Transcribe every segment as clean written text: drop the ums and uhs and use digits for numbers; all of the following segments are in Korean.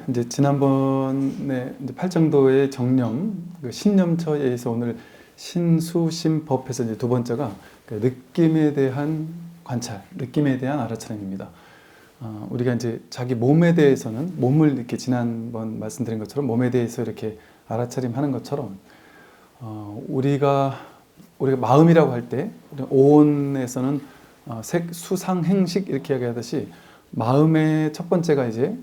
이제 지난번에 이제 팔정도의 정념, 그 신념처에 의해서 오늘 신수심법에서 이제 두 번째가 그 느낌에 대한 관찰, 느낌에 대한 알아차림입니다. 우리가 이제 자기 몸에 대해서는 몸을 이렇게 지난번 말씀드린 것처럼 몸에 대해서 이렇게 알아차림하는 것처럼 우리가 마음이라고 할 때 오온에서는 수상행식 이렇게 이야기하듯이 마음의 첫 번째가 이제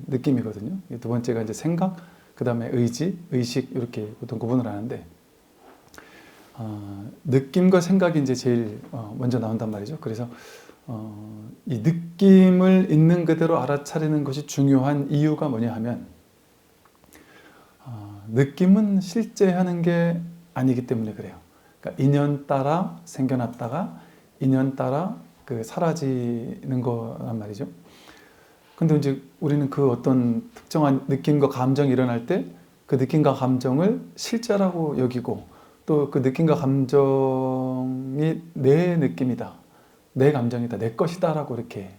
느낌이거든요. 두 번째가 이제 생각, 그 다음에 의지, 의식 이렇게 보통 구분을 하는데 느낌과 생각이 이제 제일 먼저 나온단 말이죠. 그래서 이 느낌을 있는 그대로 알아차리는 것이 중요한 이유가 뭐냐 하면 느낌은 실제 하는 게 아니기 때문에 그래요. 그러니까 인연 따라 생겨났다가 인연 따라 사라지는 거란 말이죠. 근데 이제 우리는 그 어떤 특정한 느낌과 감정이 일어날 때 그 느낌과 감정을 실제라고 여기고 또 그 느낌과 감정이 내 느낌이다, 내 감정이다, 내 것이다 라고 이렇게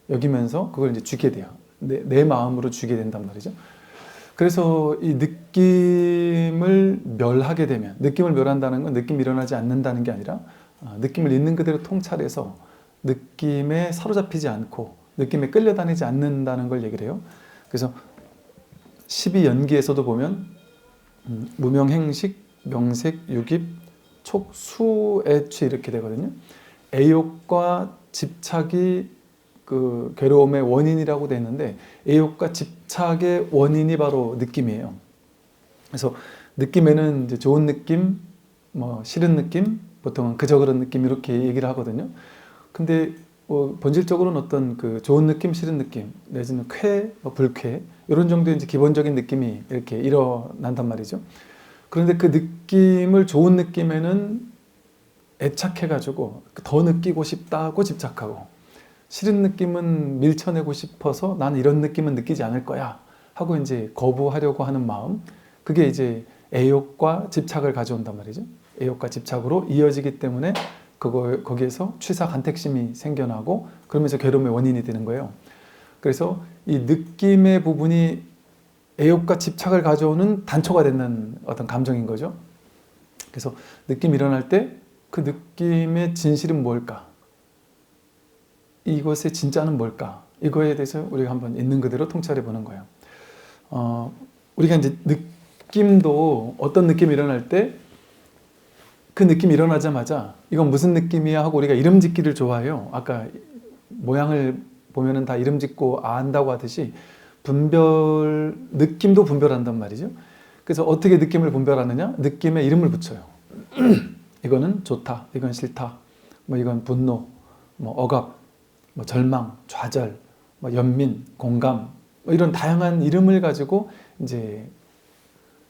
여기면서 그걸 이제 주게 돼요. 내 마음으로 주게 된단 말이죠. 그래서 이 느낌을 멸하게 되면, 느낌을 멸한다는 건 느낌이 일어나지 않는다는 게 아니라 느낌을 있는 그대로 통찰해서 느낌에 사로잡히지 않고 느낌에 끌려다니지 않는다는 걸 얘기를 해요. 그래서 12연기에서도 보면 무명행식, 명색, 유깁, 촉, 수애취 이렇게 되거든요. 애욕과 집착이 그 괴로움의 원인이라고 되어 있는데 애욕과 집착의 원인이 바로 느낌이에요. 그래서 느낌에는 이제 좋은 느낌, 싫은 느낌, 보통은 그저 그런 느낌 이렇게 얘기를 하거든요. 근데 본질적으로는 어떤 그 좋은 느낌, 싫은 느낌, 내지는 쾌, 불쾌 이런 정도의 이제 기본적인 느낌이 이렇게 일어난단 말이죠. 그런데 그 느낌을 좋은 느낌에는 애착해가지고 더 느끼고 싶다고 집착하고 싫은 느낌은 밀쳐내고 싶어서 나는 이런 느낌은 느끼지 않을 거야 하고 이제 거부하려고 하는 마음, 그게 이제 애욕과 집착을 가져온단 말이죠. 애욕과 집착으로 이어지기 때문에 거기에서 취사 간택심이 생겨나고 그러면서 괴로움의 원인이 되는 거예요. 그래서 이 느낌의 부분이 애욕과 집착을 가져오는 단초가 되는 어떤 감정인 거죠. 그래서 느낌이 일어날 때 그 느낌의 진실은 뭘까? 이것의 진짜는 뭘까? 이거에 대해서 우리가 한번 있는 그대로 통찰해 보는 거예요. 우리가 이제 느낌도 어떤 느낌이 일어날 때 그 느낌이 일어나자마자 이건 무슨 느낌이야 하고 우리가 이름 짓기를 좋아해요. 아까 모양을 보면은 다 이름 짓고 안다고 하듯이 느낌도 분별한단 말이죠. 그래서 어떻게 느낌을 분별하느냐? 느낌에 이름을 붙여요. 이거는 좋다, 이건 싫다, 이건 분노, 억압, 절망, 좌절, 연민, 공감, 이런 다양한 이름을 가지고 이제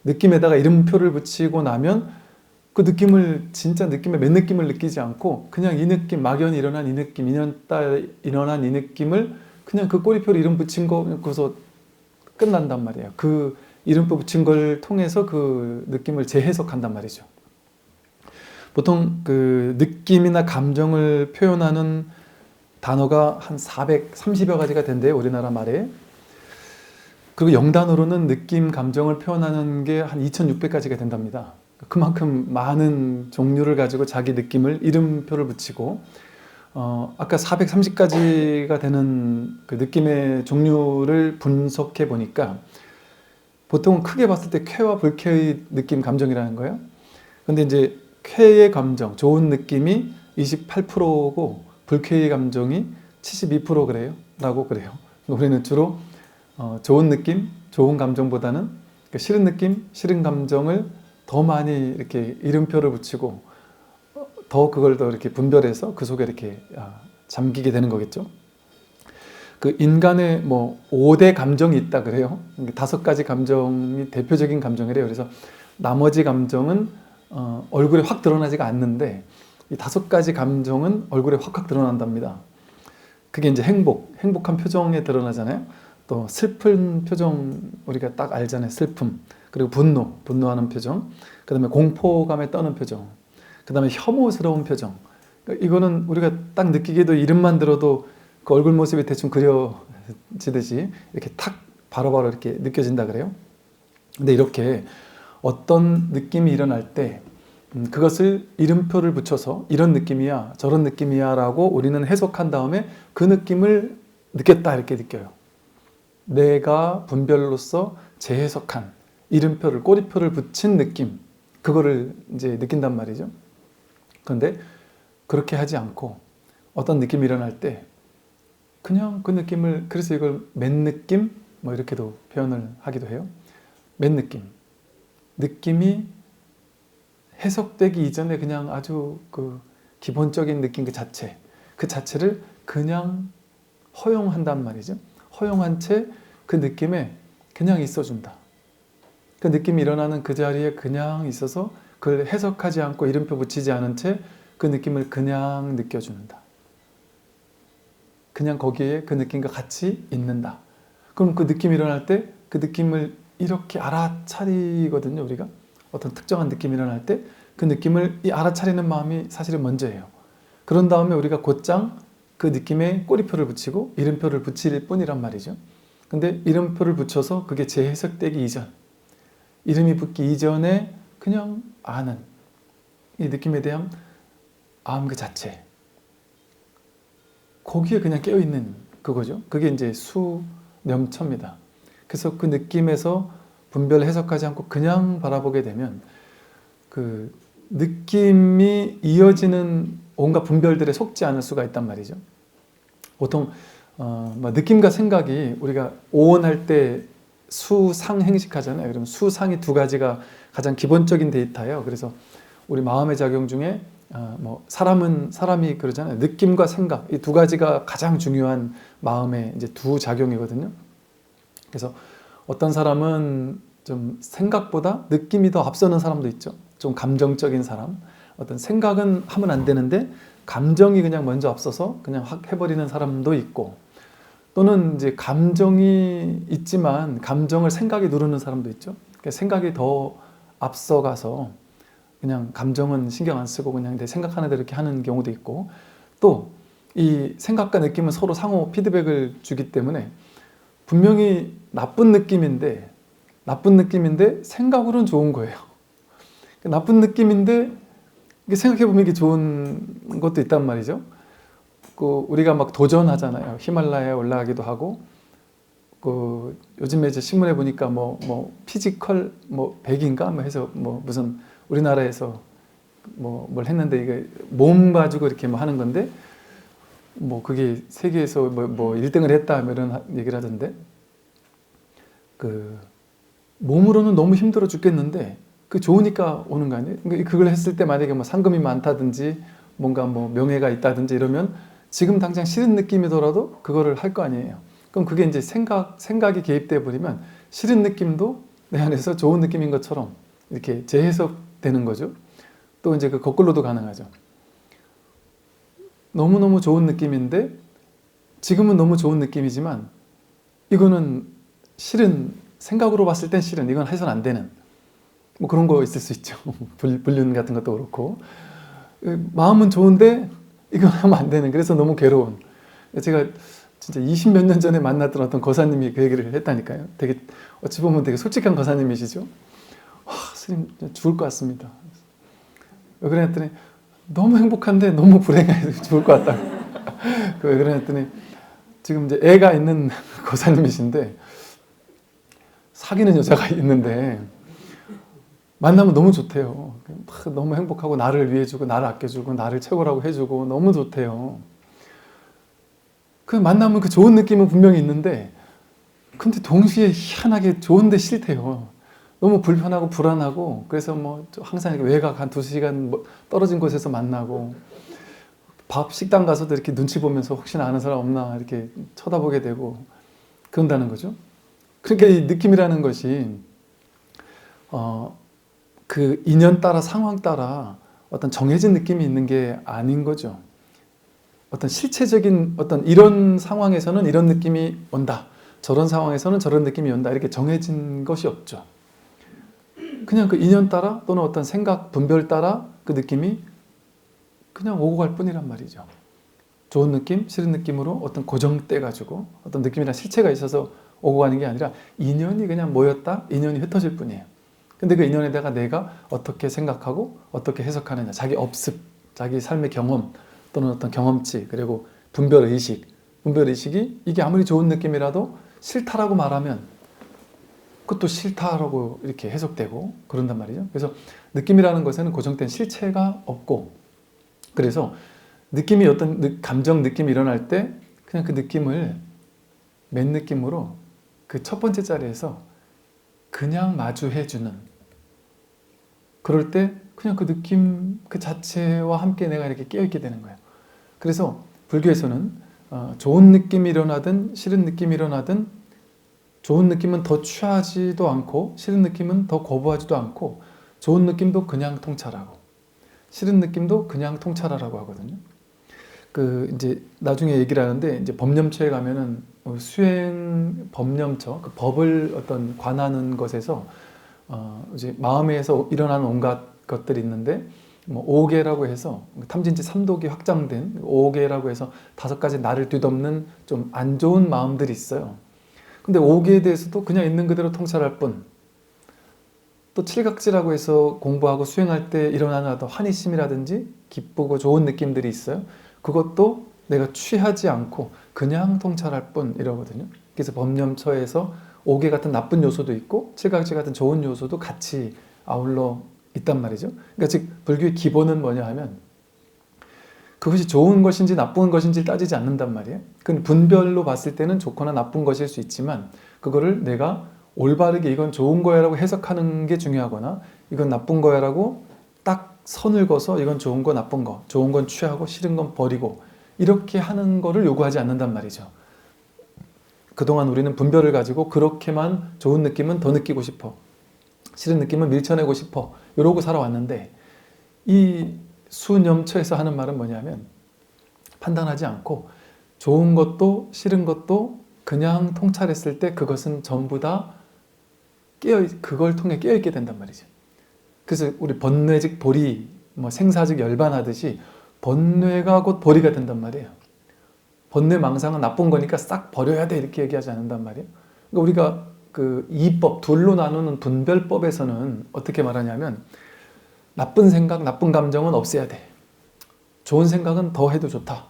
느낌에다가 이름표를 붙이고 나면 그 느낌을 진짜 느낌의 맨 느낌을 느끼지 않고 그냥 이 느낌, 막연히 일어난 이 느낌, 인연 따라 일어난 이 느낌을 그냥 그 꼬리표로 이름 붙인 거서 끝난단 말이에요. 그 이름표 붙인 걸 통해서 그 느낌을 재해석한단 말이죠. 보통 그 느낌이나 감정을 표현하는 단어가 한 430여 가지가 된대요, 우리나라 말에. 그리고 영단어로는 느낌, 감정을 표현하는 게 한 2600가지가 된답니다. 그만큼 많은 종류를 가지고 자기 느낌을 이름표를 붙이고 아까 430가지가 되는 그 느낌의 종류를 분석해 보니까 보통은 크게 봤을 때 쾌와 불쾌의 느낌, 감정이라는 거예요. 근데 이제 쾌의 감정, 좋은 느낌이 28%고 불쾌의 감정이 72% 그래요. 라고 그래요. 우리는 주로 좋은 느낌, 좋은 감정보다는 싫은 느낌, 싫은 감정을 더 많이 이렇게 이름표를 붙이고 그걸 더 이렇게 분별해서 그 속에 이렇게 잠기게 되는 거겠죠. 그 인간의 5대 감정이 있다 그래요. 5가지 감정이 대표적인 감정이래요. 그래서 나머지 감정은 얼굴에 확 드러나지가 않는데 이 5가지 감정은 얼굴에 확 드러난답니다. 그게 이제 행복한 표정에 드러나잖아요. 또 슬픈 표정 우리가 딱 알잖아요. 슬픔. 그리고 분노하는 표정. 그 다음에 공포감에 떠는 표정. 그 다음에 혐오스러운 표정. 이거는 우리가 딱 느끼기에도 이름만 들어도 그 얼굴 모습이 대충 그려지듯이 이렇게 탁 바로바로 이렇게 느껴진다 그래요. 근데 이렇게 어떤 느낌이 일어날 때 그것을 이름표를 붙여서 이런 느낌이야, 저런 느낌이야 라고 우리는 해석한 다음에 그 느낌을 느꼈다 이렇게 느껴요. 내가 분별로서 재해석한 이름표를, 꼬리표를 붙인 느낌, 그거를 이제 느낀단 말이죠. 그런데 그렇게 하지 않고 어떤 느낌이 일어날 때 그냥 그 느낌을, 그래서 이걸 맨느낌 뭐 이렇게도 표현을 하기도 해요. 맨느낌, 느낌이 해석되기 이전에 그냥 아주 그 기본적인 느낌 그 자체를 그냥 허용한단 말이죠. 허용한 채 그 느낌에 그냥 있어준다. 그 느낌이 일어나는 그 자리에 그냥 있어서 그걸 해석하지 않고 이름표 붙이지 않은 채 그 느낌을 그냥 느껴준다. 그냥 거기에 그 느낌과 같이 있는다. 그럼 그 느낌이 일어날 때 그 느낌을 이렇게 알아차리거든요, 우리가. 어떤 특정한 느낌이 일어날 때 그 느낌을 이 알아차리는 마음이 사실은 먼저예요. 그런 다음에 우리가 곧장 그 느낌에 꼬리표를 붙이고 이름표를 붙일 뿐이란 말이죠. 근데 이름표를 붙여서 그게 재해석되기 이전, 이름이 붙기 이전에 그냥 아는 이 느낌에 대한 아음 그 자체, 거기에 그냥 깨어있는 그거죠. 그게 이제 수념처입니다. 그래서 그 느낌에서 분별 해석하지 않고 그냥 바라보게 되면 그 느낌이 이어지는 온갖 분별들에 속지 않을 수가 있단 말이죠. 보통 느낌과 생각이 우리가 오온할 때 수상 행식하잖아요. 그럼 수상이 두 가지가 가장 기본적인 데이터예요. 그래서 우리 마음의 작용 중에 사람이 그러잖아요. 느낌과 생각 이 두 가지가 가장 중요한 마음의 이제 두 작용이거든요. 그래서 어떤 사람은 좀 생각보다 느낌이 더 앞서는 사람도 있죠. 좀 감정적인 사람. 어떤 생각은 하면 안 되는데 감정이 그냥 먼저 앞서서 그냥 확 해버리는 사람도 있고, 또는 이제 감정이 있지만 감정을 생각이 누르는 사람도 있죠. 그러니까 생각이 더 앞서가서 그냥 감정은 신경 안 쓰고 그냥 내 생각하는 대로 이렇게 하는 경우도 있고, 또 이 생각과 느낌은 서로 상호 피드백을 주기 때문에 분명히 나쁜 느낌인데 생각으로는 좋은 거예요. 나쁜 느낌인데 생각해보면 이게 좋은 것도 있단 말이죠. 우리가 막 도전하잖아요. 히말라야에 올라가기도 하고, 요즘에 이제 신문에 보니까 피지컬 100인가 해서 무슨 우리나라에서 뭘 했는데 이게 몸 가지고 이렇게 하는 건데 그게 세계에서 1등을 했다 이런 얘기를 하던데, 몸으로는 너무 힘들어 죽겠는데 좋으니까 오는 거 아니에요? 그걸 했을 때 만약에 상금이 많다든지 뭔가 명예가 있다든지 이러면 지금 당장 싫은 느낌이더라도 그거를 할 거 아니에요. 그럼 그게 이제 생각이 개입돼 버리면 싫은 느낌도 내 안에서 좋은 느낌인 것처럼 이렇게 재해석되는 거죠. 또 이제 거꾸로도 가능하죠. 너무너무 좋은 느낌인데 지금은 너무 좋은 느낌이지만 이거는 싫은, 생각으로 봤을 땐 싫은, 이건 해서는 안 되는 그런 거 있을 수 있죠. 불륜 같은 것도 그렇고, 마음은 좋은데 이건 하면 안 되는, 그래서 너무 괴로운. 제가 진짜 20몇 년 전에 만났던 어떤 거사님이 그 얘기를 했다니까요. 되게 어찌 보면 되게 솔직한 거사님이시죠. 스님 죽을 것 같습니다. 왜 그랬더니 너무 행복한데 너무 불행해서 죽을 것 같다고. 왜 그랬더니 지금 이제 애가 있는 거사님이신데 사귀는 여자가 있는데 만나면 너무 좋대요. 너무 행복하고 나를 위해주고 나를 아껴주고 나를 최고라고 해주고 너무 좋대요. 만나면 그 좋은 느낌은 분명히 있는데 근데 동시에 희한하게 좋은데 싫대요. 너무 불편하고 불안하고, 그래서 항상 외곽 한 2시간 떨어진 곳에서 만나고, 식당 가서도 이렇게 눈치 보면서 혹시나 아는 사람 없나 이렇게 쳐다보게 되고 그런다는 거죠. 그러니까 이 느낌이라는 것이 그 인연 따라 상황 따라 어떤 정해진 느낌이 있는 게 아닌 거죠. 어떤 실체적인 이런 상황에서는 이런 느낌이 온다, 저런 상황에서는 저런 느낌이 온다, 이렇게 정해진 것이 없죠. 그냥 그 인연 따라 또는 어떤 생각 분별 따라 그 느낌이 그냥 오고 갈 뿐이란 말이죠. 좋은 느낌, 싫은 느낌으로 어떤 고정돼 가지고 어떤 느낌이나 실체가 있어서 오고 가는 게 아니라 인연이 그냥 모였다, 인연이 흩어질 뿐이에요. 근데 그 인연에다가 내가 어떻게 생각하고 어떻게 해석하느냐, 자기 업습, 자기 삶의 경험 또는 어떤 경험치, 그리고 분별의식이 이게 아무리 좋은 느낌이라도 싫다라고 말하면 그것도 싫다라고 이렇게 해석되고 그런단 말이죠. 그래서 느낌이라는 것에는 고정된 실체가 없고, 그래서 느낌이 어떤 감정 느낌이 일어날 때 그냥 그 느낌을 맨 느낌으로 그 첫 번째 자리에서 그냥 마주해주는, 그럴 때 그냥 그 느낌 그 자체와 함께 내가 이렇게 깨어있게 되는 거예요. 그래서 불교에서는 좋은 느낌이 일어나든 싫은 느낌이 일어나든 좋은 느낌은 더 취하지도 않고 싫은 느낌은 더 거부하지도 않고 좋은 느낌도 그냥 통찰하고 싫은 느낌도 그냥 통찰하라고 하거든요. 그 이제 나중에 얘기를 하는데 이제 법념처에 가면은 수행 법념처, 그 법을 어떤 관하는 것에서 이제 마음에서 일어나는 온갖 것들이 있는데 뭐 5개라고 해서 탐진치 3독이 확장된 5개라고 해서 5가지 나를 뒤덮는 좀 안 좋은 마음들이 있어요. 근데 5개에 대해서도 그냥 있는 그대로 통찰할 뿐, 또 칠각지라고 해서 공부하고 수행할 때 일어나는 어떤 환희심이라든지 기쁘고 좋은 느낌들이 있어요. 그것도 내가 취하지 않고 그냥 통찰할 뿐 이러거든요. 그래서 법념처에서 5개 같은 나쁜 요소도 있고 칠각지 같은 좋은 요소도 같이 아울러 있단 말이죠. 그러니까 즉 불교의 기본은 뭐냐 하면 그것이 좋은 것인지 나쁜 것인지 따지지 않는단 말이에요. 그건 분별로 봤을 때는 좋거나 나쁜 것일 수 있지만 그거를 내가 올바르게 이건 좋은 거야 라고 해석하는 게 중요하거나 이건 나쁜 거야 라고 딱 선을 그어서 이건 좋은 거 나쁜 거, 좋은 건 취하고 싫은 건 버리고 이렇게 하는 거를 요구하지 않는단 말이죠. 그동안 우리는 분별을 가지고 그렇게만 좋은 느낌은 더 느끼고 싶어, 싫은 느낌은 밀쳐내고 싶어 이러고 살아왔는데, 이 수념처에서 하는 말은 뭐냐면 판단하지 않고 좋은 것도 싫은 것도 그냥 통찰했을 때 그것은 전부 다 그걸 통해 깨어있게 된단 말이죠. 그래서 우리 번뇌즉 보리, 뭐 생사즉 열반하듯이 번뇌가 곧 보리가 된단 말이에요. 번뇌 망상은 나쁜 거니까 싹 버려야 돼 이렇게 얘기하지 않는단 말이에요. 그러니까 우리가 그 이법, 둘로 나누는 분별법에서는 어떻게 말하냐면 나쁜 생각, 나쁜 감정은 없애야 돼. 좋은 생각은 더 해도 좋다.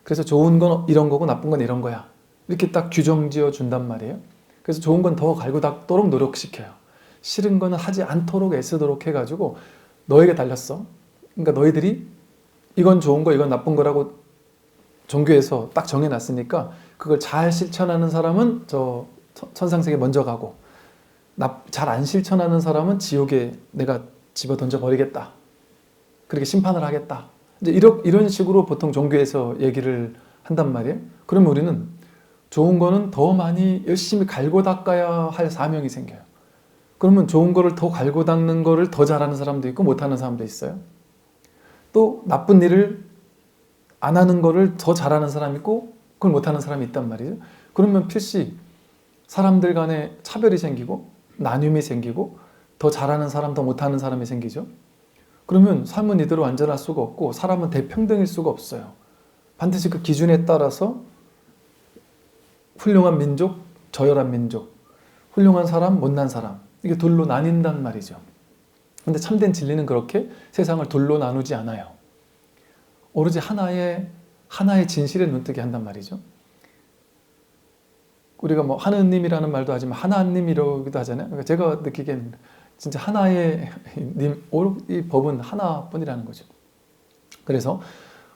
그래서 좋은 건 이런 거고 나쁜 건 이런 거야. 이렇게 딱 규정 지어 준단 말이에요. 그래서 좋은 건 더 갈고 닦도록 노력시켜요. 싫은 거는 하지 않도록 애쓰도록 해가지고 너에게 달렸어. 그러니까 너희들이 이건 좋은 거, 이건 나쁜 거라고 종교에서 딱 정해놨으니까 그걸 잘 실천하는 사람은 저 천상세계 먼저 가고 잘 안 실천하는 사람은 지옥에 내가 집어 던져 버리겠다. 그렇게 심판을 하겠다. 이제 이런 식으로 보통 종교에서 얘기를 한단 말이에요. 그러면 우리는 좋은 거는 더 많이 열심히 갈고 닦아야 할 사명이 생겨요. 그러면 좋은 거를 더 갈고 닦는 거를 더 잘하는 사람도 있고 못하는 사람도 있어요. 또 나쁜 일을 안 하는 거를 더 잘하는 사람이 있고 그걸 못하는 사람이 있단 말이죠. 그러면 필시 사람들 간에 차별이 생기고 나눔이 생기고 더 잘하는 사람, 더 못하는 사람이 생기죠. 그러면 삶은 이대로 완전할 수가 없고 사람은 대평등일 수가 없어요. 반드시 그 기준에 따라서 훌륭한 민족, 저열한 민족, 훌륭한 사람, 못난 사람, 이게 둘로 나뉜단 말이죠. 근데 참된 진리는 그렇게 세상을 둘로 나누지 않아요. 오로지 하나의 진실에 눈뜨게 한단 말이죠. 우리가 뭐 하느님이라는 말도 하지만 하나님이라고도 하잖아요. 그러니까 제가 느끼기에는 진짜 하나의 이 법은 하나뿐이라는 거죠. 그래서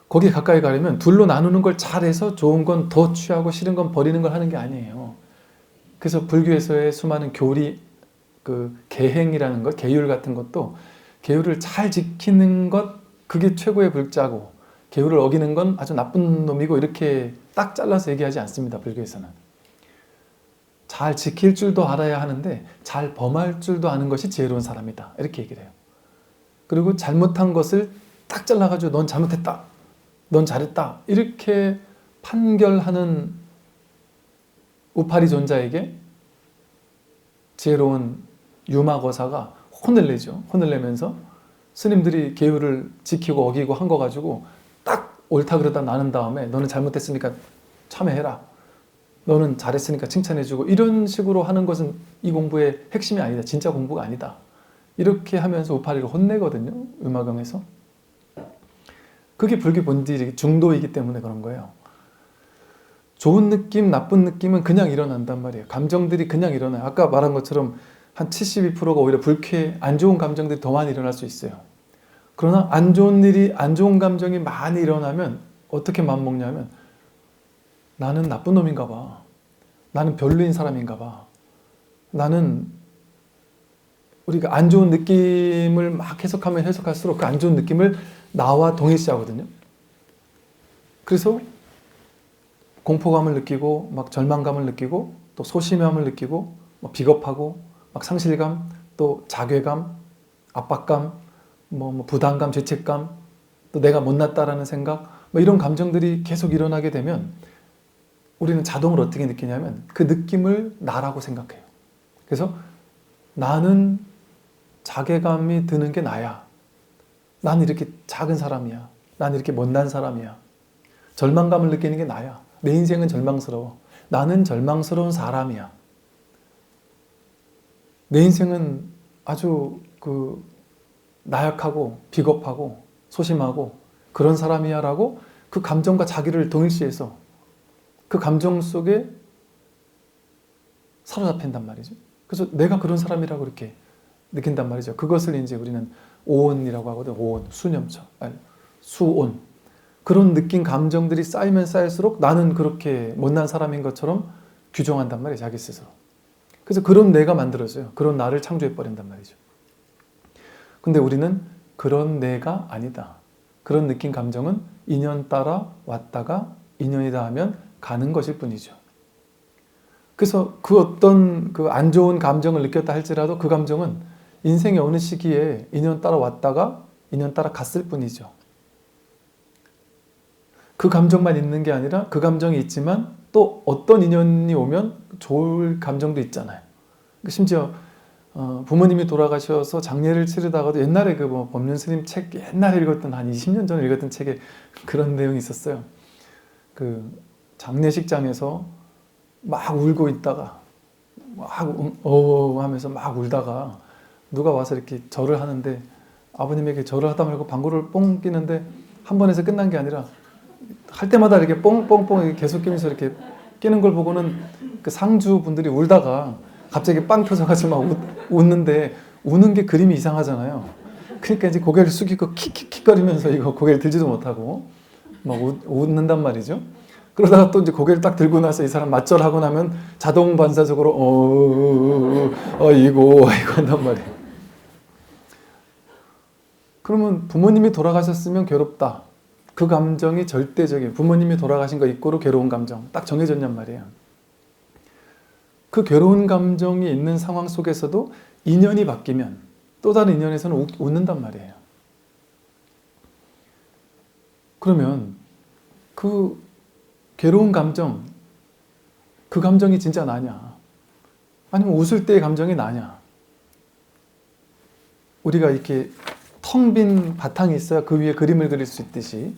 거기에 가까이 가려면 둘로 나누는 걸 잘해서 좋은 건 더 취하고 싫은 건 버리는 걸 하는 게 아니에요. 그래서 불교에서의 수많은 교리, 그 계행이라는 것, 계율 같은 것도 계율을 잘 지키는 것, 그게 최고의 불자고 계율을 어기는 건 아주 나쁜 놈이고 이렇게 딱 잘라서 얘기하지 않습니다. 불교에서는. 잘 지킬 줄도 알아야 하는데 잘 범할 줄도 아는 것이 지혜로운 사람이다. 이렇게 얘기를 해요. 그리고 잘못한 것을 딱 잘라가지고 넌 잘못했다. 넌 잘했다. 이렇게 판결하는 우파리 존자에게 지혜로운 유마거사가 혼을 내죠. 혼을 내면서 스님들이 계율을 지키고 어기고 한 거 가지고 딱 옳다 그러다 나눈 다음에 너는 잘못했으니까 참회해라. 너는 잘했으니까 칭찬해주고 이런 식으로 하는 것은 이 공부의 핵심이 아니다. 진짜 공부가 아니다. 이렇게 하면서 우파리를 혼내거든요. 음악영에서. 그게 불교 본질이 중도이기 때문에 그런 거예요. 좋은 느낌, 나쁜 느낌은 그냥 일어난단 말이에요. 감정들이 그냥 일어나요. 아까 말한 것처럼 한 72%가 오히려 불쾌, 안 좋은 감정들이 더 많이 일어날 수 있어요. 그러나 안 좋은 감정이 많이 일어나면 어떻게 맘먹냐면 나는 나쁜 놈인가 봐. 나는 별로인 사람인가 봐. 나는 우리가 안 좋은 느낌을 막 해석하면 해석할수록 그 안 좋은 느낌을 나와 동일시하거든요. 그래서 공포감을 느끼고 막 절망감을 느끼고 또 소심함을 느끼고 막 비겁하고 막 상실감 또 자괴감 압박감 뭐 부담감 죄책감 또 내가 못났다라는 생각 뭐 이런 감정들이 계속 일어나게 되면 우리는 자동으로 어떻게 느끼냐면 그 느낌을 나라고 생각해요. 그래서 나는 자괴감이 드는 게 나야. 나는 이렇게 작은 사람이야. 나는 이렇게 못난 사람이야. 절망감을 느끼는 게 나야. 내 인생은 절망스러워. 나는 절망스러운 사람이야. 내 인생은 아주 나약하고 비겁하고 소심하고 그런 사람이야 라고 그 감정과 자기를 동일시해서 그 감정 속에 사로잡힌단 말이죠. 그래서 내가 그런 사람이라고 이렇게 느낀단 말이죠. 그것을 이제 우리는 오온이라고 하거든. 오온, 수념처, 아니, 수온. 그런 느낀 감정들이 쌓이면 쌓일수록 나는 그렇게 못난 사람인 것처럼 규정한단 말이에요. 자기 스스로. 그래서 그런 내가 만들어져요. 그런 나를 창조해버린단 말이죠. 근데 우리는 그런 내가 아니다. 그런 느낀 감정은 인연 따라 왔다가 인연이다 하면 가는 것일 뿐이죠. 그래서 그 어떤 그 안 좋은 감정을 느꼈다 할지라도 그 감정은 인생의 어느 시기에 인연 따라 왔다가 인연 따라 갔을 뿐이죠. 그 감정만 있는 게 아니라 그 감정이 있지만 또 어떤 인연이 오면 좋을 감정도 있잖아요. 심지어 부모님이 돌아가셔서 장례를 치르다가도 옛날에 그 뭐 법륜 스님 책 옛날에 읽었던 한 20년 전에 읽었던 책에 그런 내용이 있었어요. 그 장례식장에서 막 울고 있다가 막 하면서 막 울다가 누가 와서 이렇게 절을 하는데 아버님에게 절을 하다 말고 방구를 뽕 끼는데 한 번 해서 끝난 게 아니라 할 때마다 이렇게 뽕뽕뽕 계속 끼면서 이렇게 끼는 걸 보고는 그 상주 분들이 울다가 갑자기 빵 터져가지고 막 웃는데 우는 게 그림이 이상하잖아요. 그러니까 이제 고개를 숙이고 킥킥킥거리면서 이거 고개를 들지도 못하고 막 웃는단 말이죠. 그러다가 또 이제 고개를 딱 들고 나서 이 사람 맞절하고 나면 자동 반사적으로 이거 한단 말이에요. 그러면 부모님이 돌아가셨으면 괴롭다. 그 감정이 절대적인 부모님이 돌아가신 거 이꼬로 괴로운 감정 딱 정해졌냔 말이에요. 그 괴로운 감정이 있는 상황 속에서도 인연이 바뀌면 또 다른 인연에서는 웃는단 말이에요. 그러면 그 괴로운 감정, 그 감정이 진짜 나냐? 아니면 웃을 때의 감정이 나냐? 우리가 이렇게 텅 빈 바탕이 있어야 그 위에 그림을 그릴 수 있듯이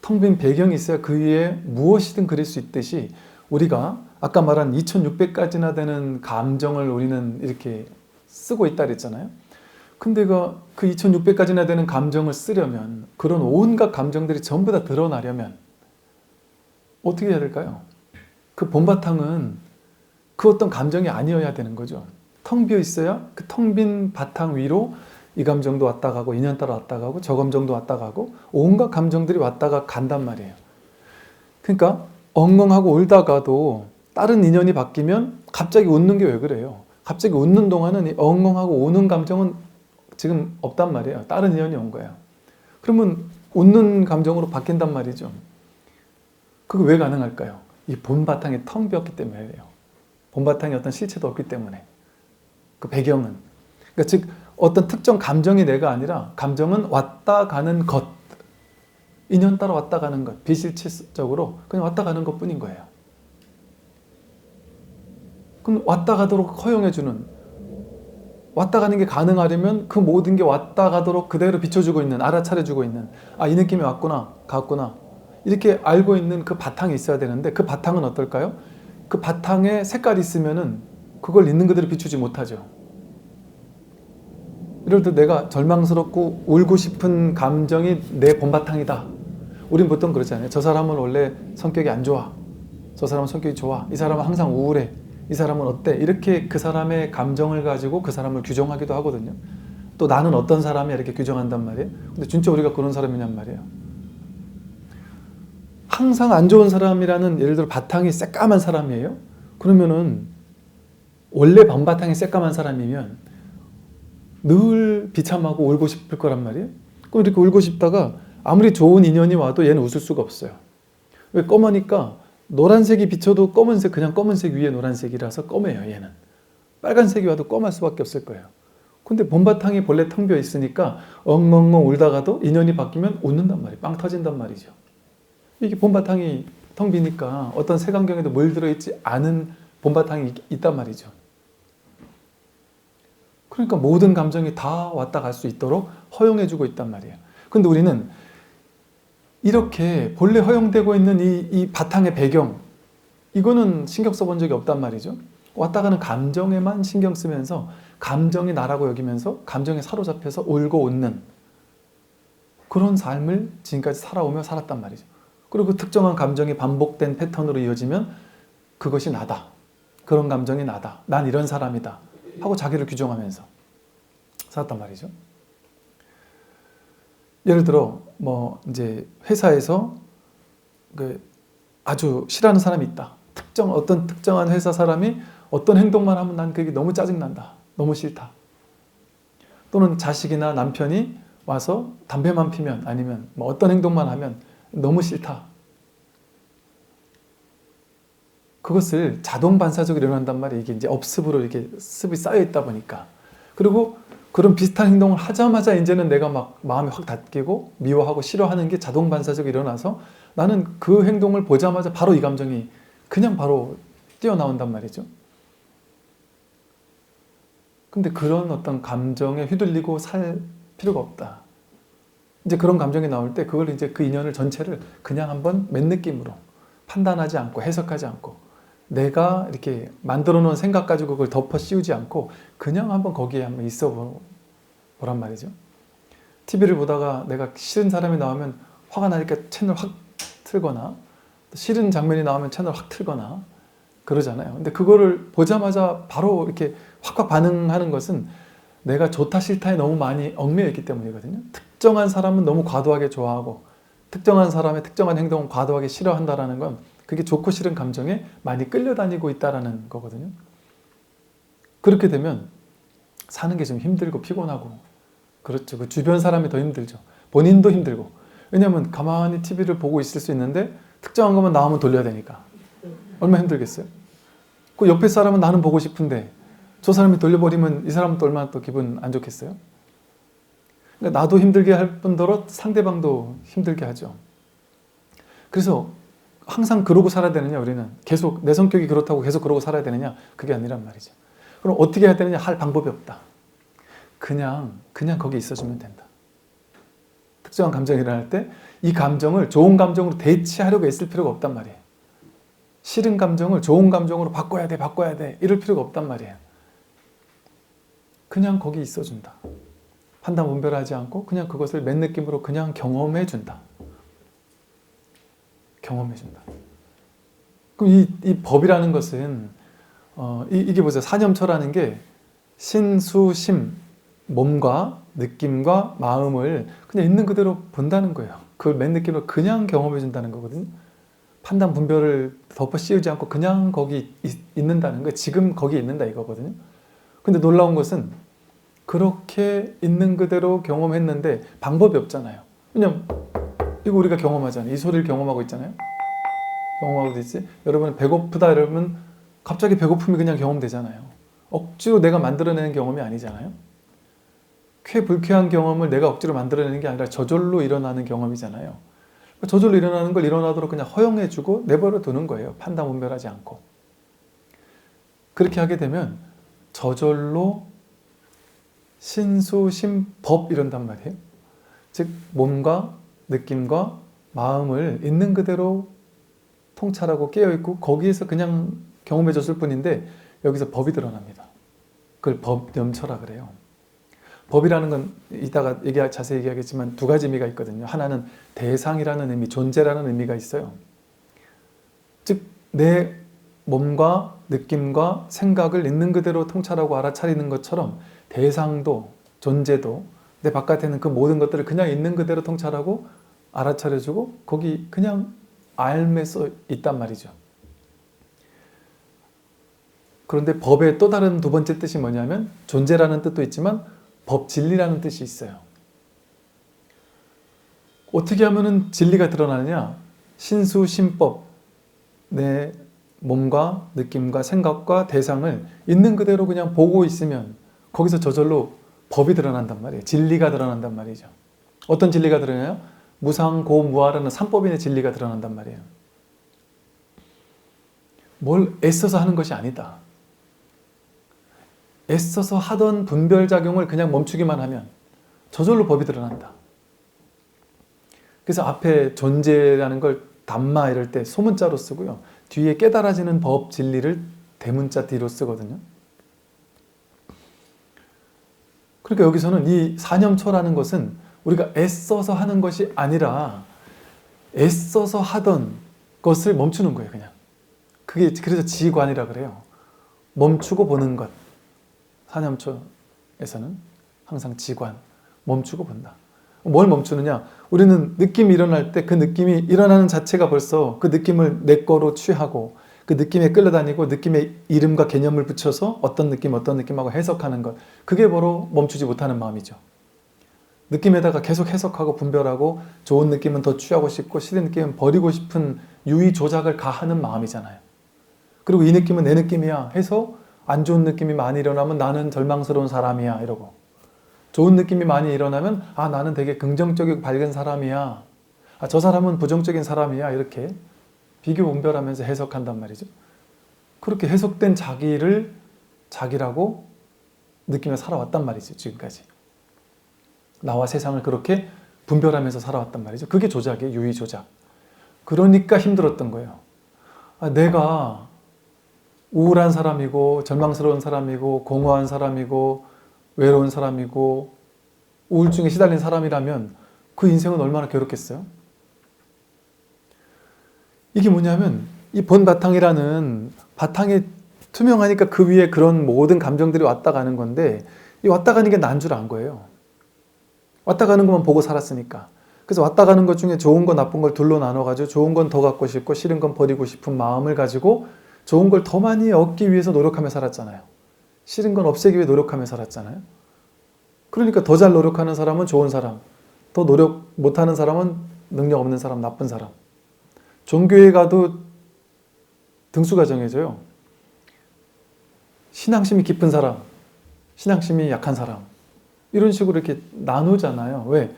텅 빈 배경이 있어야 그 위에 무엇이든 그릴 수 있듯이 우리가 아까 말한 2600가지나 되는 감정을 우리는 이렇게 쓰고 있다 그랬잖아요. 근데 그 2600가지나 되는 감정을 쓰려면 그런 온갖 감정들이 전부 다 드러나려면 어떻게 해야 될까요? 그 본바탕은 그 어떤 감정이 아니어야 되는 거죠. 텅 비어 있어야 그 텅 빈 바탕 위로 이 감정도 왔다 가고 인연 따라 왔다 가고 저 감정도 왔다 가고 온갖 감정들이 왔다가 간단 말이에요. 그러니까 엉엉하고 울다가도 다른 인연이 바뀌면 갑자기 웃는 게 왜 그래요? 갑자기 웃는 동안은 이 엉엉하고 우는 감정은 지금 없단 말이에요. 다른 인연이 온 거예요. 그러면 웃는 감정으로 바뀐단 말이죠. 그게 왜 가능할까요? 이 본바탕이 텅 비었기 때문이에요. 본바탕에 어떤 실체도 없기 때문에. 그 배경은. 그러니까 즉 어떤 특정 감정이 내가 아니라 감정은 왔다 가는 것. 인연 따라 왔다 가는 것. 비실체적으로 그냥 왔다 가는 것 뿐인 거예요. 그럼 왔다 가도록 허용해주는, 왔다 가는 게 가능하려면 그 모든 게 왔다 가도록 그대로 비춰주고 있는, 알아차려주고 있는, 아, 이 느낌이 왔구나, 갔구나. 이렇게 알고 있는 그 바탕이 있어야 되는데 그 바탕은 어떨까요? 그 바탕에 색깔이 있으면은 그걸 있는 그대로 비추지 못하죠. 예를 들어 내가 절망스럽고 울고 싶은 감정이 내 본바탕이다. 우린 보통 그러잖아요. 저 사람은 원래 성격이 안 좋아. 저 사람은 성격이 좋아. 이 사람은 항상 우울해. 이 사람은 어때? 이렇게 그 사람의 감정을 가지고 그 사람을 규정하기도 하거든요. 또 나는 어떤 사람이야 이렇게 규정한단 말이에요. 근데 진짜 우리가 그런 사람이냔 말이에요. 항상 안 좋은 사람이라는 예를 들어 바탕이 새까만 사람이에요. 그러면은 원래 본바탕이 새까만 사람이면 늘 비참하고 울고 싶을 거란 말이에요. 그럼 이렇게 울고 싶다가 아무리 좋은 인연이 와도 얘는 웃을 수가 없어요. 왜? 검으니까 노란색이 비쳐도 검은색, 그냥 검은색 위에 노란색이라서 검해요, 얘는. 빨간색이 와도 검할 수밖에 없을 거예요. 근데 본바탕이 본래 텅 비어 있으니까 엉엉엉 울다가도 인연이 바뀌면 웃는단 말이에요. 빵 터진단 말이죠. 이게 본바탕이 텅 비니까 어떤 색안경에도 물 들어있지 않은 본바탕이 있단 말이죠. 그러니까 모든 감정이 다 왔다 갈 수 있도록 허용해주고 있단 말이에요. 근데 우리는 이렇게 본래 허용되고 있는 이 바탕의 배경, 이거는 신경 써본 적이 없단 말이죠. 왔다 가는 감정에만 신경 쓰면서 감정이 나라고 여기면서 감정에 사로잡혀서 울고 웃는 그런 삶을 지금까지 살아오며 살았단 말이죠. 그리고 그 특정한 감정이 반복된 패턴으로 이어지면 그것이 나다. 그런 감정이 나다. 난 이런 사람이다. 하고 자기를 규정하면서 살았단 말이죠. 예를 들어 뭐 이제 회사에서 아주 싫어하는 사람이 있다. 어떤 특정한 회사 사람이 어떤 행동만 하면 난 그게 너무 짜증난다. 너무 싫다. 또는 자식이나 남편이 와서 담배만 피면 아니면 뭐 어떤 행동만 하면 너무 싫다. 그것을 자동 반사적으로 일어난단 말이에요. 이게 이제 업습으로 이렇게 습이 쌓여 있다 보니까. 그리고 그런 비슷한 행동을 하자마자 이제는 내가 막 마음이 확 닫히고 미워하고 싫어하는 게 자동 반사적으로 일어나서 나는 그 행동을 보자마자 바로 이 감정이 그냥 바로 뛰어나온단 말이죠. 근데 그런 어떤 감정에 휘둘리고 살 필요가 없다. 이제 그런 감정이 나올 때 그걸 이제 그 인연을 전체를 그냥 한번 맨 느낌으로 판단하지 않고 해석하지 않고 내가 이렇게 만들어 놓은 생각 가지고 그걸 덮어 씌우지 않고 그냥 한번 거기에 한번 있어 보란 말이죠. TV를 보다가 내가 싫은 사람이 나오면 화가 나니까 채널 확 틀거나 싫은 장면이 나오면 채널 확 틀거나 그러잖아요. 근데 그거를 보자마자 바로 이렇게 확 반응하는 것은 내가 좋다 싫다에 너무 많이 얽매여 있기 때문이거든요. 특정한 사람은 너무 과도하게 좋아하고 특정한 사람의 특정한 행동을 과도하게 싫어한다는 건 그게 좋고 싫은 감정에 많이 끌려다니고 있다는 거거든요. 그렇게 되면 사는 게 좀 힘들고 피곤하고 그렇죠. 그 주변 사람이 더 힘들죠. 본인도 힘들고. 왜냐하면 가만히 TV를 보고 있을 수 있는데 특정한 것만 나오면 돌려야 되니까. 얼마나 힘들겠어요? 그 옆에 사람은 나는 보고 싶은데 저 사람이 돌려버리면 이 사람은 또 얼마나 또 기분 안 좋겠어요? 그러니까 나도 힘들게 할 뿐더러 상대방도 힘들게 하죠. 그래서 항상 그러고 살아야 되느냐 우리는 계속 내 성격이 그렇다고 계속 그러고 살아야 되느냐 그게 아니란 말이죠. 그럼 어떻게 해야 되느냐 할 방법이 없다. 그냥 거기 있어주면 된다. 특정한 감정이 일어날 때 이 감정을 좋은 감정으로 대체하려고 애쓸 필요가 없단 말이에요. 싫은 감정을 좋은 감정으로 바꿔야 돼 이럴 필요가 없단 말이에요. 그냥 거기 있어준다. 판단 분별하지 않고 그냥 그것을 맨 느낌으로 그냥 경험해준다. 경험해준다. 그럼 이 법이라는 것은 이게 보세요. 사념처라는 게 신수심, 몸과 느낌과 마음을 그냥 있는 그대로 본다는 거예요. 그걸 맨 느낌으로 그냥 경험해준다는 거거든요. 판단 분별을 덮어 씌우지 않고 그냥 거기 있는다는 거예요. 지금 거기 있는다 이거거든요. 근데 놀라운 것은 그렇게 있는 그대로 경험했는데 방법이 없잖아요. 왜냐면 이거 우리가 경험하잖아요. 이 소리를 경험하고 있잖아요. 경험하고 있지. 여러분 배고프다 이러면 갑자기 배고픔이 그냥 경험되잖아요. 억지로 내가 만들어내는 경험이 아니잖아요. 불쾌한 경험을 내가 억지로 만들어내는 게 아니라 저절로 일어나는 경험이잖아요. 저절로 일어나는 걸 일어나도록 그냥 허용해주고 내버려 두는 거예요. 판단 분별하지 않고. 그렇게 하게 되면 저절로 신수심법 이런단 말이에요. 즉 몸과 느낌과 마음을 있는 그대로 통찰하고 깨어있고 거기에서 그냥 경험해 줬을 뿐인데 여기서 법이 드러납니다. 그걸 법염처라 그래요. 법이라는 건 이따가 자세히 얘기하겠지만 두 가지 의미가 있거든요. 하나는 대상이라는 의미, 존재라는 의미가 있어요. 즉 내 몸과 느낌과 생각을 있는 그대로 통찰하고 알아차리는 것처럼 대상도 존재도 내 바깥에 있는 그 모든 것들을 그냥 있는 그대로 통찰하고 알아차려주고 거기 그냥 알매 써 있단 말이죠. 그런데 법의 또 다른 두 번째 뜻이 뭐냐면 존재라는 뜻도 있지만 법, 진리라는 뜻이 있어요. 어떻게 하면 진리가 드러나느냐? 신수, 신법, 내 몸과 느낌과 생각과 대상을 있는 그대로 그냥 보고 있으면 거기서 저절로 법이 드러난단 말이에요. 진리가 드러난단 말이죠. 어떤 진리가 드러나요? 무상고무아라는 삼법인의 진리가 드러난단 말이에요. 뭘 애써서 하는 것이 아니다. 애써서 하던 분별작용을 그냥 멈추기만 하면 저절로 법이 드러난다. 그래서 앞에 존재라는 걸 담마 이럴 때 소문자로 쓰고요. 뒤에 깨달아지는 법, 진리를 대문자 뒤로 쓰거든요. 그러니까 여기서는 이 사념초라는 것은 우리가 애써서 하는 것이 아니라 애써서 하던 것을 멈추는 거예요. 그냥. 그게 그래서 지관이라 그래요. 멈추고 보는 것. 사념초에서는 항상 지관, 멈추고 본다. 뭘 멈추느냐? 우리는 느낌이 일어날 때 그 느낌이 일어나는 자체가 벌써 그 느낌을 내 거로 취하고 그 느낌에 끌려다니고 느낌에 이름과 개념을 붙여서 어떤 느낌하고 해석하는 것. 그게 바로 멈추지 못하는 마음이죠. 느낌에다가 계속 해석하고 분별하고 좋은 느낌은 더 취하고 싶고 싫은 느낌은 버리고 싶은 유의 조작을 가하는 마음이잖아요. 그리고 이 느낌은 내 느낌이야 해서 안 좋은 느낌이 많이 일어나면 나는 절망스러운 사람이야 이러고 좋은 느낌이 많이 일어나면 아 나는 되게 긍정적이고 밝은 사람이야. 아, 저 사람은 부정적인 사람이야. 이렇게 비교 분별하면서 해석한단 말이죠. 그렇게 해석된 자기를 자기라고 느끼며 살아왔단 말이죠. 지금까지. 나와 세상을 그렇게 분별하면서 살아왔단 말이죠. 그게 조작이에요. 유의 조작. 그러니까 힘들었던 거예요. 아, 내가 우울한 사람이고 절망스러운 사람이고 공허한 사람이고 외로운 사람이고 우울증에 시달린 사람이라면 그 인생은 얼마나 괴롭겠어요? 이게 뭐냐면 이 본바탕이라는 바탕이 투명하니까 그 위에 그런 모든 감정들이 왔다 가는 건데 이 왔다 가는 게 난 줄 안 거예요. 왔다 가는 것만 보고 살았으니까. 그래서 왔다 가는 것 중에 좋은 거 나쁜 걸 둘로 나눠가지고 좋은 건 더 갖고 싶고 싫은 건 버리고 싶은 마음을 가지고 좋은 걸 더 많이 얻기 위해서 노력하며 살았잖아요. 싫은 건 없애기 위해 노력하며 살았잖아요. 그러니까 더 잘 노력하는 사람은 좋은 사람, 더 노력 못하는 사람은 능력 없는 사람, 나쁜 사람. 종교에 가도 등수가 정해져요. 신앙심이 깊은 사람, 신앙심이 약한 사람. 이런 식으로 이렇게 나누잖아요. 왜?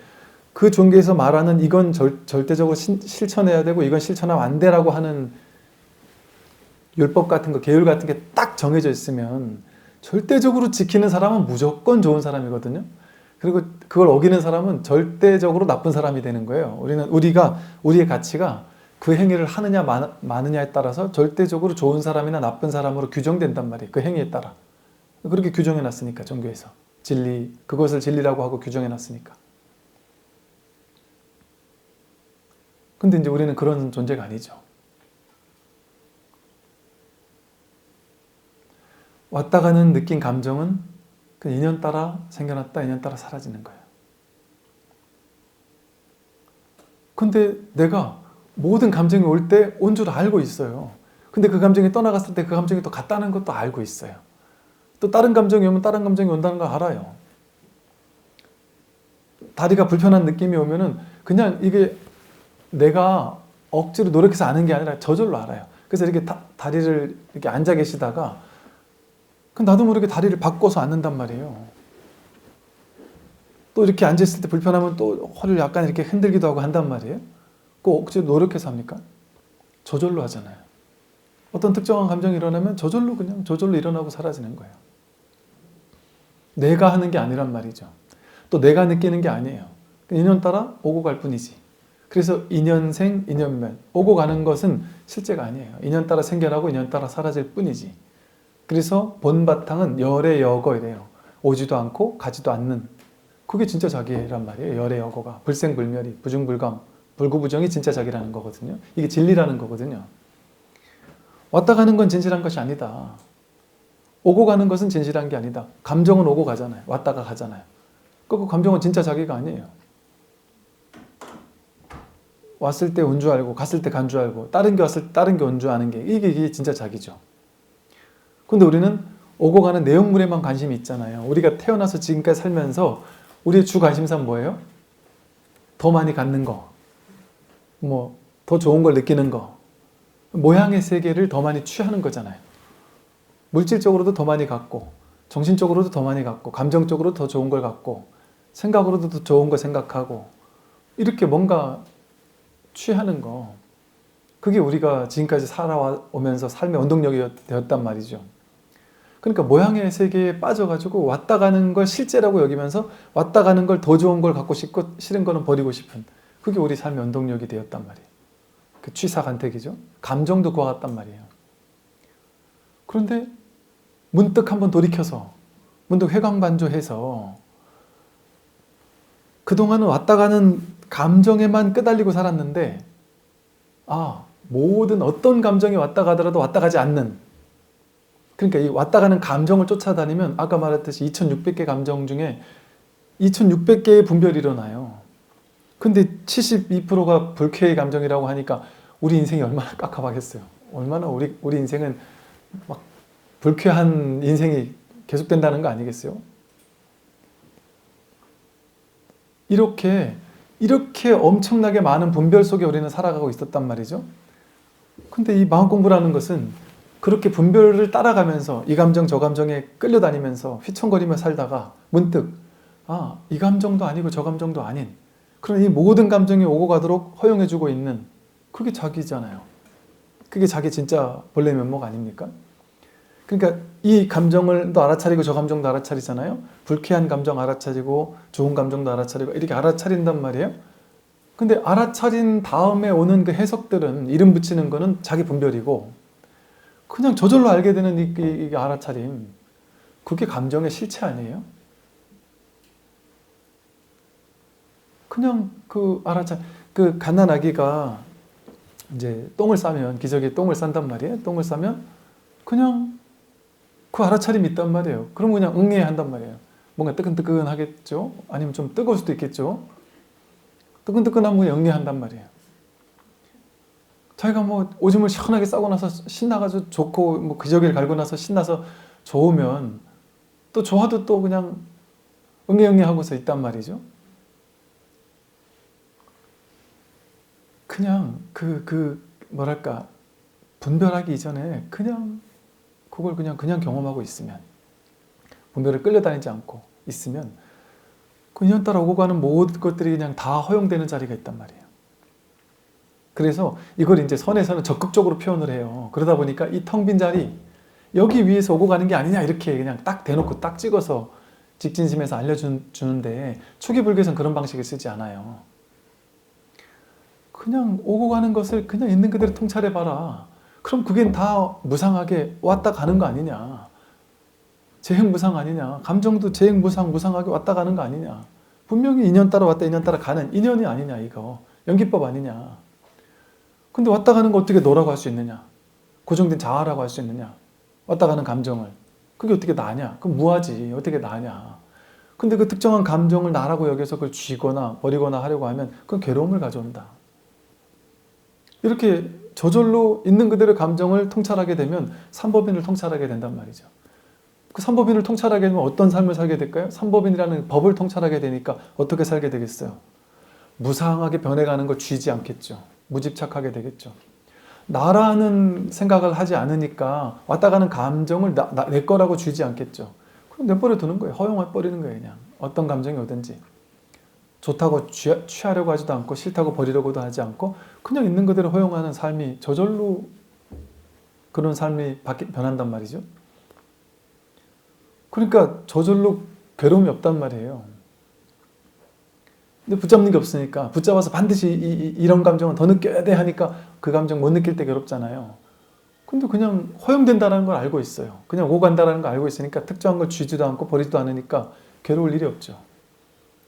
그 종교에서 말하는 이건 절대적으로 실천해야 되고 이건 실천하면 안 되라고 하는 율법 같은 거, 계율 같은 게 딱 정해져 있으면 절대적으로 지키는 사람은 무조건 좋은 사람이거든요. 그리고 그걸 어기는 사람은 절대적으로 나쁜 사람이 되는 거예요. 우리의 가치가 그 행위를 하느냐 마느냐에 따라서 절대적으로 좋은 사람이나 나쁜 사람으로 규정된단 말이에요. 그 행위에 따라. 그렇게 규정해 놨으니까 종교에서. 그것을 진리라고 하고 규정해 놨으니까. 근데 이제 우리는 그런 존재가 아니죠. 왔다 가는 느낀 감정은 그 인연 따라 생겨났다, 인연 따라 사라지는 거예요. 근데 내가 모든 감정이 올 때 온 줄 알고 있어요. 근데 그 감정이 떠나갔을 때 그 감정이 또 갔다는 것도 알고 있어요. 또 다른 감정이 오면 다른 감정이 온다는 걸 알아요. 다리가 불편한 느낌이 오면은 그냥 이게 내가 억지로 노력해서 아는 게 아니라 저절로 알아요. 그래서 이렇게 다리를 이렇게 앉아 계시다가 나도 모르게 다리를 바꿔서 앉는단 말이에요. 또 이렇게 앉아있을 때 불편하면 또 허리를 약간 이렇게 흔들기도 하고 한단 말이에요. 그거 억지로 노력해서 합니까? 저절로 하잖아요. 어떤 특정한 감정이 일어나면 저절로 일어나고 사라지는 거예요. 내가 하는 게 아니란 말이죠. 또 내가 느끼는 게 아니에요. 인연 따라 오고 갈 뿐이지. 그래서 인연생, 인연멸. 오고 가는 것은 실제가 아니에요. 인연 따라 생겨나고 인연 따라 사라질 뿐이지. 그래서 본 바탕은 열의 여거이래요. 오지도 않고 가지도 않는. 그게 진짜 자기란 말이에요. 열의 여거가. 불생불멸이, 부중불감, 불구부정이 진짜 자기라는 거거든요. 이게 진리라는 거거든요. 왔다 가는 건 진실한 것이 아니다. 오고 가는 것은 진실한 게 아니다. 감정은 오고 가잖아요. 왔다가 가잖아요. 그 감정은 진짜 자기가 아니에요. 왔을 때 온 줄 알고 갔을 때 간 줄 알고 다른 게 왔을 때 다른 게 온 줄 아는 게 이게 진짜 자기죠. 근데 우리는 오고 가는 내용물에만 관심이 있잖아요. 우리가 태어나서 지금까지 살면서 우리의 주 관심사는 뭐예요? 더 많이 갖는 거, 뭐 더 좋은 걸 느끼는 거, 모양의 세계를 더 많이 취하는 거잖아요. 물질적으로도 더 많이 갖고, 정신적으로도 더 많이 갖고, 감정적으로도 더 좋은 걸 갖고, 생각으로도 더 좋은 걸 생각하고, 이렇게 뭔가 취하는 거, 그게 우리가 지금까지 살아오면서 삶의 원동력이 되었단 말이죠. 그러니까 모양의 세계에 빠져가지고 왔다 가는 걸 실제라고 여기면서 왔다 가는 걸 더 좋은 걸 갖고 싶고 싫은 거는 버리고 싶은, 그게 우리 삶의 원동력이 되었단 말이에요. 그 취사간택이죠. 감정도 그와 같단 말이에요. 그런데 문득 한번 돌이켜서 문득 회광반조해서 그동안은 왔다 가는 감정에만 끄달리고 살았는데, 모든 어떤 감정이 왔다 가더라도 왔다 가지 않는, 그러니까 이 왔다 가는 감정을 쫓아다니면 아까 말했듯이 2600개 감정 중에 2600개의 분별이 일어나요. 근데 72%가 불쾌의 감정이라고 하니까 우리 인생이 얼마나 깝깝하겠어요. 얼마나 우리 인생은 막 불쾌한 인생이 계속된다는 거 아니겠어요? 이렇게 엄청나게 많은 분별 속에 우리는 살아가고 있었단 말이죠. 근데 이 마음 공부라는 것은 그렇게 분별을 따라가면서 이 감정 저 감정에 끌려다니면서 휘청거리며 살다가 문득 이 감정도 아니고 저 감정도 아닌 그런 이 모든 감정이 오고 가도록 허용해주고 있는, 그게 자기잖아요. 그게 자기 진짜 본래 면목 아닙니까? 그러니까 이 감정을 또 알아차리고 저 감정도 알아차리잖아요. 불쾌한 감정 알아차리고 좋은 감정도 알아차리고 이렇게 알아차린단 말이에요. 근데 알아차린 다음에 오는 그 해석들은, 이름 붙이는 거는 자기 분별이고, 그냥 저절로 알게 되는 이 알아차림, 그게 감정의 실체 아니에요? 그냥 그 갓난아기가 이제 똥을 싸면, 기저귀에 똥을 싼단 말이에요. 똥을 싸면 그냥 그 알아차림이 있단 말이에요. 그럼 그냥 응애해야 한단 말이에요. 뭔가 뜨끈뜨끈하겠죠? 아니면 좀 뜨거울 수도 있겠죠? 뜨끈뜨끈하면 그냥 응애한단 말이에요. 자기가 뭐 오줌을 시원하게 싸고 나서 신나가지고 좋고, 뭐 기저귀를 갈고 나서 신나서 좋으면 또 좋아도 또 그냥 응애 하고서 있단 말이죠. 그냥 뭐랄까, 분별하기 이전에 그냥 그걸 그냥 경험하고 있으면, 분별을 끌려다니지 않고 있으면 그 인연 따라 오고 가는 모든 것들이 그냥 다 허용되는 자리가 있단 말이에요. 그래서 이걸 이제 선에서는 적극적으로 표현을 해요. 그러다 보니까 이 텅 빈 자리, 여기 위에서 오고 가는 게 아니냐 이렇게 그냥 딱 대놓고 딱 찍어서 직진심에서 알려주는데, 초기불교에서는 그런 방식을 쓰지 않아요. 그냥 오고 가는 것을 그냥 있는 그대로 통찰해봐라. 그럼 그게 다 무상하게 왔다 가는 거 아니냐. 재행무상 아니냐. 감정도 재행무상하게 왔다 가는 거 아니냐. 분명히 인연 따라 왔다 인연 따라 가는 인연이 아니냐 이거. 연기법 아니냐. 근데 왔다 가는 거 어떻게 너라고 할 수 있느냐. 고정된 자아라고 할 수 있느냐. 왔다 가는 감정을. 그게 어떻게 나냐. 그럼 무하지. 어떻게 나냐. 근데 그 특정한 감정을 나라고 여겨서 그걸 쥐거나 버리거나 하려고 하면 그건 괴로움을 가져온다. 이렇게 저절로 있는 그대로 감정을 통찰하게 되면 삼법인을 통찰하게 된단 말이죠. 그 삼법인을 통찰하게 되면 어떤 삶을 살게 될까요? 삼법인이라는 법을 통찰하게 되니까 어떻게 살게 되겠어요? 무상하게 변해가는 걸 쥐지 않겠죠. 무집착하게 되겠죠. 나라는 생각을 하지 않으니까 왔다 가는 감정을 내 거라고 쥐지 않겠죠. 그럼 내버려 두는 거예요. 허용해버리는 거예요. 그냥 어떤 감정이 오든지. 좋다고 취하려고 하지도 않고 싫다고 버리려고도 하지 않고 그냥 있는 그대로 허용하는 삶이 저절로 그런 삶이 변한단 말이죠. 그러니까 저절로 괴로움이 없단 말이에요. 근데 붙잡는 게 없으니까 붙잡아서 반드시 이런 감정은 더 느껴야 돼 하니까 그 감정 못 느낄 때 괴롭잖아요. 근데 그냥 허용된다는 걸 알고 있어요. 그냥 오간다는 걸 알고 있으니까 특정한 걸 쥐지도 않고 버리지도 않으니까 괴로울 일이 없죠.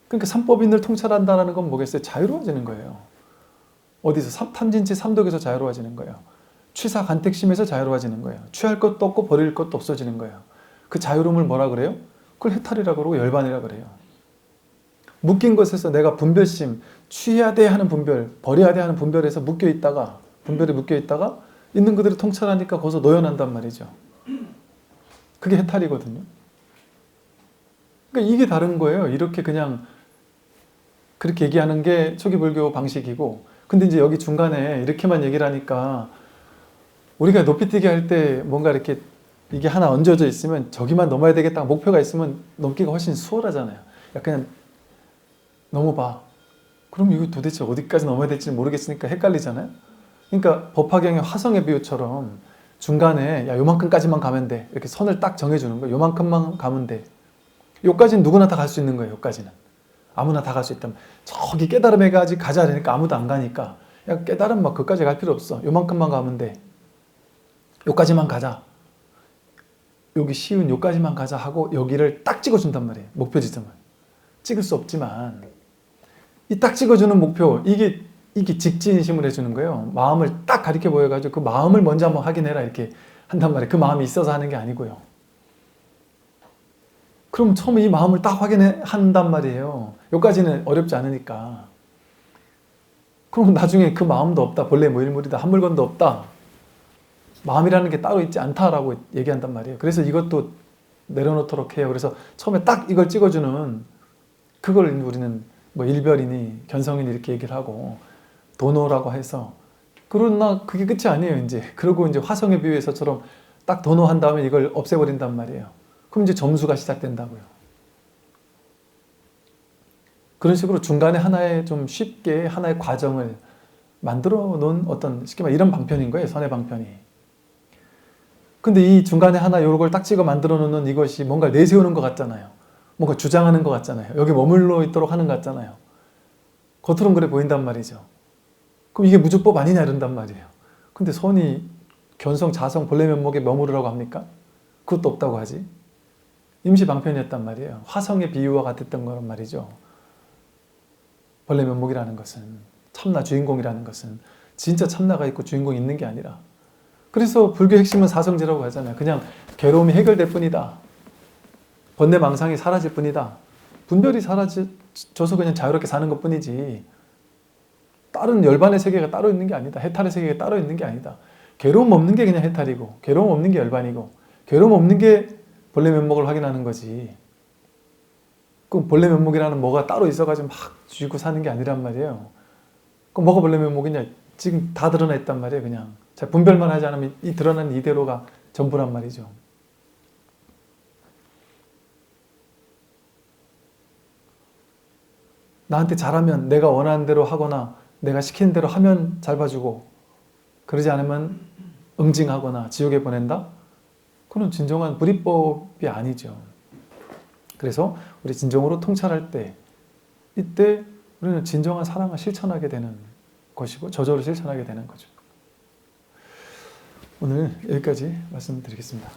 그러니까 삼법인을 통찰한다는 건 뭐겠어요? 자유로워지는 거예요. 어디서? 탐진치 삼독에서 자유로워지는 거예요. 취사 간택심에서 자유로워지는 거예요. 취할 것도 없고 버릴 것도 없어지는 거예요. 그 자유로움을 뭐라 그래요? 그걸 해탈이라고 그러고 열반이라고 그래요. 묶인 것에서 내가 분별심, 취해야 돼 하는 분별, 버려야 돼 하는 분별에서 분별에 묶여 있다가 있는 그대로 통찰하니까 거기서 놓여난단 말이죠. 그게 해탈이거든요. 그러니까 이게 다른 거예요. 이렇게 그냥 그렇게 얘기하는 게 초기 불교 방식이고, 근데 이제 여기 중간에 이렇게만 얘기를 하니까 우리가 높이뛰기 할 때 뭔가 이렇게 이게 하나 얹어져 있으면 저기만 넘어야 되겠다 목표가 있으면 넘기가 훨씬 수월하잖아요. 야, 그냥 넘어봐. 그럼 이거 도대체 어디까지 넘어야 될지 모르겠으니까 헷갈리잖아요. 그러니까 법화경의 화성의 비유처럼 중간에 야 요만큼까지만 가면 돼. 이렇게 선을 딱 정해주는 거예요. 요만큼만 가면 돼. 요까지는 누구나 다 갈 수 있는 거예요. 요까지는. 아무나 다 갈 수 있다면. 저기 깨달음에까지 가자 하니까 아무도 안 가니까 야 깨달음 막 그까지 갈 필요 없어. 요만큼만 가면 돼. 요까지만 가자. 여기 쉬운 요까지만 가자 하고 여기를 딱 찍어준단 말이에요. 목표 지점을. 찍을 수 없지만 이 딱 찍어주는 목표 이게 직지인심을 해주는 거예요. 마음을 딱 가리켜 보여가지고 그 마음을 먼저 한번 확인해라 이렇게 한단 말이에요. 그 마음이 있어서 하는 게 아니고요. 그럼 처음에 이 마음을 딱 확인한단 말이에요. 여기까지는 어렵지 않으니까. 그럼 나중에 그 마음도 없다. 본래 무일물이다. 한 물건도 없다. 마음이라는 게 따로 있지 않다라고 얘기한단 말이에요. 그래서 이것도 내려놓도록 해요. 그래서 처음에 딱 이걸 찍어주는 그걸 우리는 뭐 일별이니 견성이니 이렇게 얘기를 하고 도노라고 해서 그러나 그게 끝이 아니에요. 이제 그리고 이제 화성의 비유에서처럼 딱 도노한 다음에 이걸 없애버린단 말이에요. 그럼 이제 점수가 시작된다고요. 그런 식으로 중간에 하나의 좀 쉽게 하나의 과정을 만들어 놓은 어떤 쉽게 말해 이런 방편인 거예요. 선의 방편이. 근데 이 중간에 하나 요걸 딱 찍어 만들어 놓는 이것이 뭔가 내세우는 것 같잖아요. 뭔가 주장하는 것 같잖아요. 여기 머물러 있도록 하는 것 같잖아요. 겉으로는 그래 보인단 말이죠. 그럼 이게 무주법 아니냐 이런단 말이에요. 근데 선이 견성, 자성, 본래 면목에 머무르라고 합니까? 그것도 없다고 하지. 임시방편이었단 말이에요. 화성의 비유와 같았던 거란 말이죠. 본래 면목이라는 것은, 참나 주인공이라는 것은 진짜 참나가 있고 주인공이 있는 게 아니라, 그래서 불교 핵심은 사성제라고 하잖아요. 그냥 괴로움이 해결될 뿐이다. 번뇌망상이 사라질 뿐이다. 분별이 사라져서 그냥 자유롭게 사는 것 뿐이지 다른 열반의 세계가 따로 있는 게 아니다. 해탈의 세계가 따로 있는 게 아니다. 괴로움 없는 게 그냥 해탈이고 괴로움 없는 게 열반이고 괴로움 없는 게 본래 면목을 확인하는 거지. 그럼 본래 면목이라는 뭐가 따로 있어가지고 막 쥐고 사는 게 아니란 말이에요. 그럼 뭐가 본래 면목이냐? 지금 다 드러나 있단 말이에요. 그냥 자, 분별만 하지 않으면 이 드러난 이대로가 전부란 말이죠. 나한테 잘하면 내가 원하는 대로 하거나 내가 시키는 대로 하면 잘 봐주고 그러지 않으면 응징하거나 지옥에 보낸다? 그건 진정한 불이법이 아니죠. 그래서 우리 진정으로 통찰할 때 이때 우리는 진정한 사랑을 실천하게 되는 것이고 저절로 실천하게 되는 거죠. 오늘 여기까지 말씀드리겠습니다.